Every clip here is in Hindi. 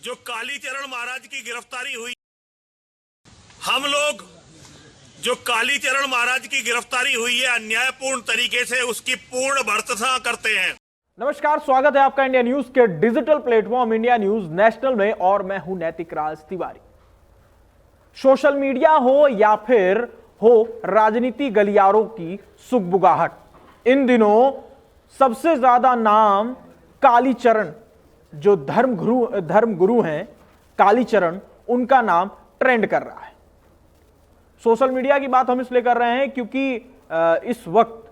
जो कालीचरण महाराज की गिरफ्तारी हुई, हम लोग जो कालीचरण महाराज की गिरफ्तारी हुई है अन्यायपूर्ण तरीके से, उसकी पूर्ण भर्त्सना करते हैं। नमस्कार, स्वागत है आपका इंडिया न्यूज के digital platform India news national में और मैं हूं नैतिक राज तिवारी। सोशल मीडिया हो या फिर हो राजनीति गलियारों की सुगबुगाहट, इन दिनों सबसे ज्यादा नाम कालीचरण, जो धर्मगुरु हैं कालीचरण, उनका नाम ट्रेंड कर रहा है। सोशल मीडिया की बात हम इसलिए कर रहे हैं क्योंकि इस वक्त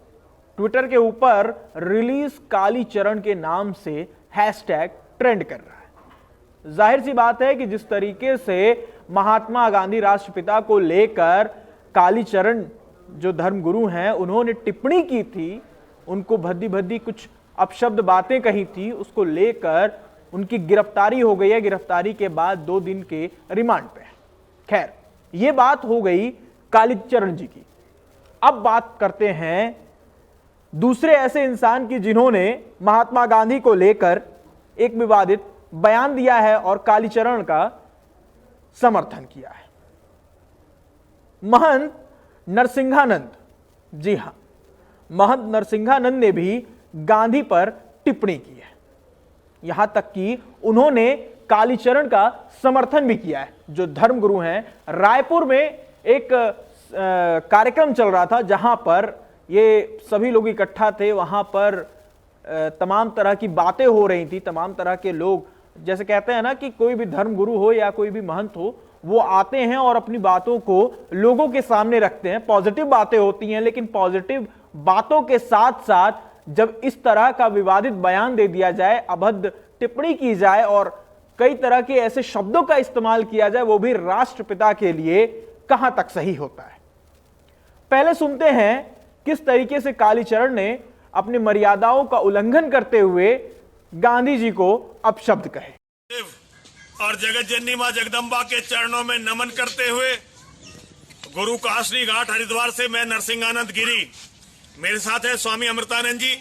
ट्विटर के ऊपर रिलीज कालीचरण के नाम से हैशटैग ट्रेंड कर रहा है। जाहिर सी बात है कि जिस तरीके से महात्मा गांधी राष्ट्रपिता को लेकर कालीचरण जो धर्मगुरु हैं उन्होंने टिप्पणी की थी, उनको भद्दी भद्दी कुछ अपशब्द बातें कही थी, उसको लेकर उनकी गिरफ्तारी हो गई है। गिरफ्तारी के बाद 2 दिन के रिमांड पे है। खैर, ये बात हो गई कालीचरण जी की। अब बात करते हैं दूसरे ऐसे इंसान की जिन्होंने महात्मा गांधी को लेकर एक विवादित बयान दिया है और कालीचरण का समर्थन किया है। महंत नरसिंहानंद, जी हां, महंत नरसिंहानंद ने भी गांधी पर टिप्पणी की है। यहां तक कि उन्होंने कालीचरण का समर्थन भी किया है। जो धर्मगुरु हैं, रायपुर में एक कार्यक्रम चल रहा था जहां पर ये सभी लोग इकट्ठा थे। वहां पर तमाम तरह की बातें हो रही थी। तमाम तरह के लोग, जैसे कहते हैं ना कि कोई भी धर्मगुरु हो या कोई भी महंत हो, वो आते हैं और अपनी बातों को लोगों के सामने रखते हैं। पॉजिटिव बातें होती हैं, लेकिन पॉजिटिव बातों के साथ साथ जब इस तरह का विवादित बयान दे दिया जाए, अभद्र टिप्पणी की जाए और कई तरह के ऐसे शब्दों का इस्तेमाल किया जाए, वो भी राष्ट्रपिता के लिए, कहां तक सही होता है। पहले सुनते हैं किस तरीके से कालीचरण ने अपनी मर्यादाओं का उल्लंघन करते हुए गांधी जी को अपशब्द कहे। और जगत जननी मां जगदम्बा के चरणों में नमन करते हुए गुरु कासनी घाट हरिद्वार से मैं नरसिंहानंद गिरी, मेरे साथ है स्वामी अमृतानंद जी।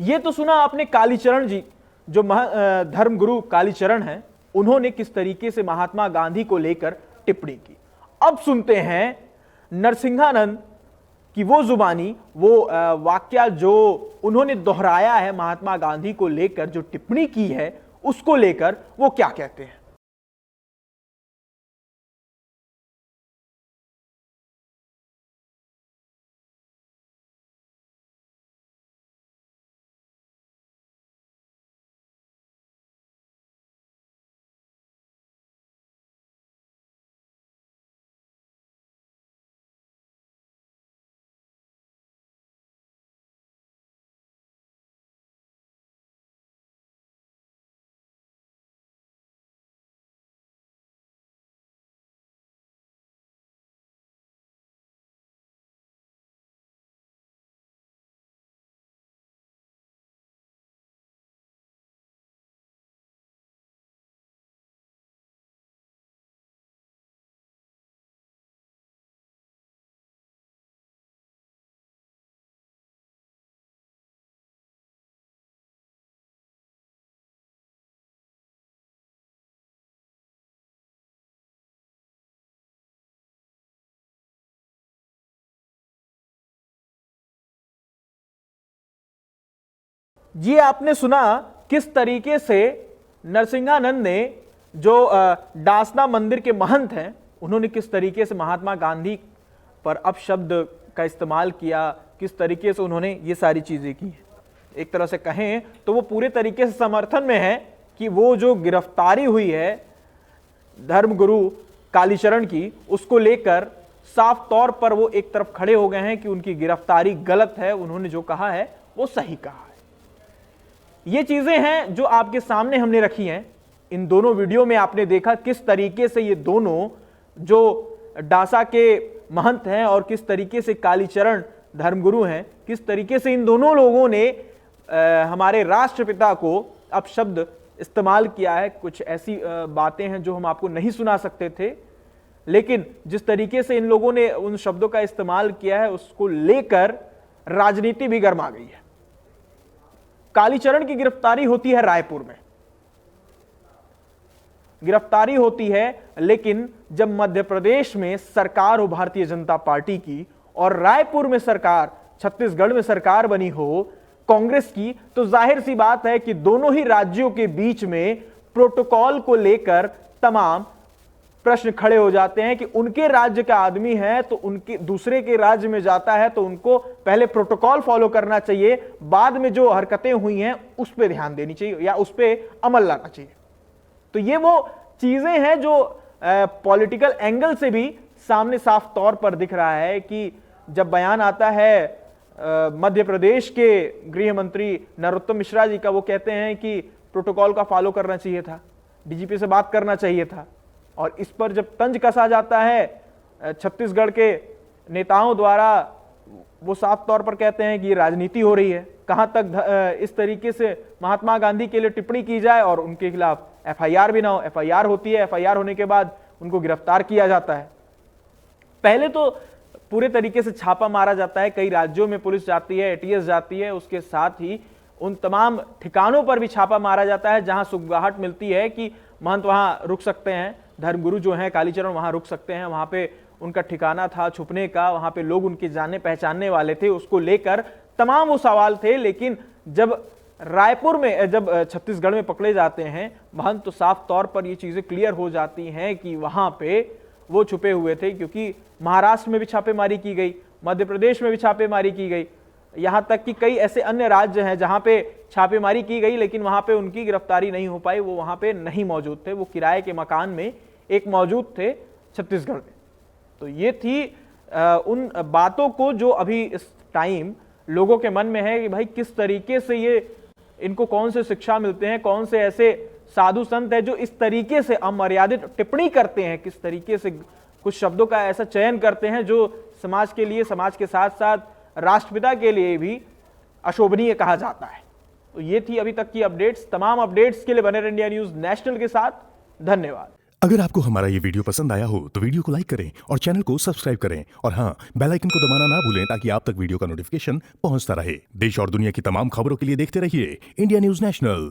ये तो सुना आपने कालीचरण जी, जो धर्मगुरु कालीचरण हैं, उन्होंने किस तरीके से महात्मा गांधी को लेकर टिप्पणी की। अब सुनते हैं नरसिंहानंद की वो जुबानी, वो वाक्य जो उन्होंने दोहराया है महात्मा गांधी को लेकर, जो टिप्पणी की है उसको लेकर वो क्या कहते हैं। ये आपने सुना किस तरीके से नरसिंहानंद ने, जो डासना मंदिर के महंत हैं, उन्होंने किस तरीके से महात्मा गांधी पर अपशब्द का इस्तेमाल किया, किस तरीके से उन्होंने ये सारी चीजें की। एक तरह से कहें तो वो पूरे तरीके से समर्थन में है कि वो जो गिरफ्तारी हुई है धर्मगुरु कालीचरण की, उसको लेकर साफ तौर पर वो एक तरफ खड़े हो गए हैं कि उनकी गिरफ्तारी गलत है, उन्होंने जो कहा है वो सही कहा है। ये चीजें हैं जो आपके सामने हमने रखी हैं। इन दोनों वीडियो में आपने देखा किस तरीके से ये दोनों जो डासा के महंत हैं और किस तरीके से कालीचरण धर्मगुरु हैं, किस तरीके से इन दोनों लोगों ने हमारे राष्ट्रपिता को अपशब्द इस्तेमाल किया है। कुछ ऐसी बातें हैं जो हम आपको नहीं सुना सकते थे, लेकिन जिस तरीके से इन लोगों ने उन शब्दों का इस्तेमाल किया है उसको लेकर राजनीति भी गर्मा गई है। कालीचरण की गिरफ्तारी होती है रायपुर में, गिरफ्तारी होती है, लेकिन जब मध्य प्रदेश में सरकार हो भारतीय जनता पार्टी की और रायपुर में सरकार, छत्तीसगढ़ में सरकार बनी हो कांग्रेस की, तो जाहिर सी बात है कि दोनों ही राज्यों के बीच में प्रोटोकॉल को लेकर तमाम प्रश्न खड़े हो जाते हैं कि उनके राज्य का आदमी है तो उनके दूसरे के राज्य में जाता है तो उनको पहले प्रोटोकॉल फॉलो करना चाहिए, बाद में जो हरकतें हुई हैं उस पर ध्यान देनी चाहिए या उस पर अमल लाना चाहिए। तो ये वो चीजें हैं जो पॉलिटिकल एंगल से भी सामने साफ तौर पर दिख रहा है कि जब बयान आता है मध्य प्रदेश के गृह मंत्री नरोत्तम मिश्रा जी का, वो कहते हैं कि प्रोटोकॉल का फॉलो करना चाहिए था, डीजीपी से बात करना चाहिए था, और इस पर जब तंज कसा जाता है छत्तीसगढ़ के नेताओं द्वारा, वो साफ तौर पर कहते हैं कि ये राजनीति हो रही है। कहां तक इस तरीके से महात्मा गांधी के लिए टिप्पणी की जाए और उनके खिलाफ एफआईआर भी ना हो। एफआईआर होती है, एफआईआर होने के बाद उनको गिरफ्तार किया जाता है। पहले तो पूरे तरीके से छापा मारा जाता है, कई राज्यों में पुलिस जाती है, एटीएस जाती है, उसके साथ ही उन तमाम ठिकानों पर भी छापा मारा जाता है जहां सुगबुगाहट मिलती है कि महंत वहां रुक सकते हैं, धर्मगुरु जो हैं कालीचरण वहां रुक सकते हैं, वहां पे उनका ठिकाना था छुपने का, वहां पे लोग उनके जाने पहचानने वाले थे, उसको लेकर तमाम वो सवाल थे। लेकिन जब रायपुर में, जब छत्तीसगढ़ में पकड़े जाते हैं महंत, तो साफ तौर पर ये चीजें क्लियर हो जाती हैं कि वहां पे वो छुपे हुए थे, क्योंकि महाराष्ट्र में भी छापेमारी की गई, मध्य प्रदेश में भी छापेमारी की गई, यहां तक कि कई ऐसे अन्य राज्य हैं जहां पे छापेमारी की गई लेकिन वहां पे उनकी गिरफ्तारी नहीं हो पाई, वो वहां पे नहीं मौजूद थे, वो किराए के मकान में एक मौजूद थे छत्तीसगढ़ में। तो ये थी उन बातों को जो अभी इस टाइम लोगों के मन में है कि भाई किस तरीके से ये, इनको कौन से शिक्षा मिलते हैं, कौन से ऐसे साधु संत है जो इस तरीके से अमर्यादित टिप्पणी करते हैं, किस तरीके से कुछ शब्दों का ऐसा चयन करते हैं जो समाज के लिए, समाज के साथ साथ राष्ट्रपिता के लिए भी अशोभनीय कहा जाता है। तो ये थी अभी तक की अपडेट्स। तमाम अपडेट्स के लिए बने रहिए इंडिया न्यूज नेशनल के साथ। धन्यवाद। अगर आपको हमारा ये वीडियो पसंद आया हो तो वीडियो को लाइक करें और चैनल को सब्सक्राइब करें, और हाँ, बेल आइकन को दबाना ना भूलें ताकि आप तक वीडियो का नोटिफिकेशन पहुंचता रहे। देश और दुनिया की तमाम खबरों के लिए देखते रहिए इंडिया न्यूज नेशनल।